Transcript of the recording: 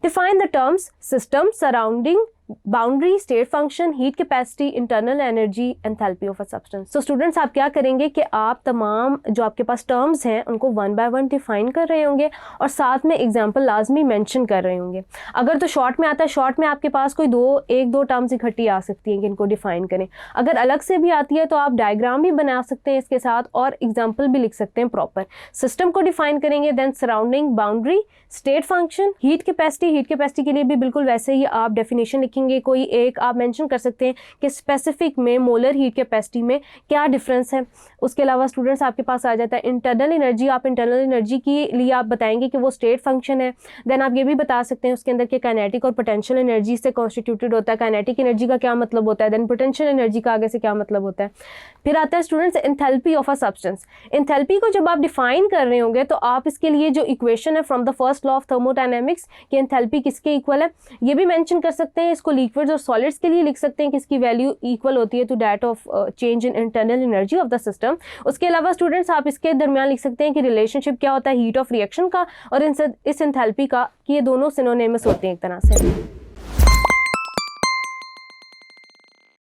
Define the terms system, surrounding, boundary, state function, heat capacity, internal energy, enthalpy of a substance. तो students आप क्या करेंगे कि आप तमाम जो आपके पास टर्म्स हैं उनको वन बाय वन डिफाइन कर रहे होंगे और साथ में एग्जांपल लाजमी मेंशन कर रहे होंगे। अगर तो शॉर्ट में आता है, शॉर्ट में आपके पास कोई एक दो टर्म्स इकट्ठी आ सकती हैं कि इनको डिफाइन करें। अगर अलग से भी आती है तो आप डायग्राम भी बना सकते हैं इसके साथ और एग्जाम्पल भी लिख सकते हैं प्रॉपर। सिस्टम को डिफाइन करेंगे, then surrounding, boundary, state function, heat capacity के लिए भी बिल्कुल वैसे ही आप डेफिनेशन लिखेंगे। कोई एक आप मेंशन कर सकते हैं कि स्पेसिफिक में मोलर हीट कैपेसिटी में क्या डिफरेंस है। उसके अलावा स्टूडेंट्स आपके पास आ जाता है इंटरनल एनर्जी। आप इंटरनल एनर्जी के लिए आप बताएंगे कि वो स्टेट फंक्शन है। देन आप ये भी बता सकते हैं उसके अंदर के काइनेटिक और पोटेंशियल एनर्जी से कॉन्स्टिट्यूटेड होता है। काइनेटिक एनर्जी का क्या मतलब होता है, देन पोटेंशियल एनर्जी का आगे से क्या मतलब होता है। फिर आता है students enthalpy of a substance. Enthalpy को जब आप डिफाइन कर रहे होंगे तो आप इसके लिए जो इक्वेशन है from the first law of thermodynamics कि एंथैल्पी किसके इक्वल है, ये भी मेंशन कर सकते हैं। इसको लिक्विड्स और सॉलिड्स के लिए लिख सकते हैं कि इसकी वैल्यू इक्वल होती है to that of change in internal energy of the system. उसके अलावा स्टूडेंट्स आप इसके दरमियान लिख सकते हैं कि रिलेशनशिप क्या होता है हीट ऑफ रिएक्शन का और इस एंथैल्पी का, कि ये दोनों सिनोनिमस होते हैं एक तरह से।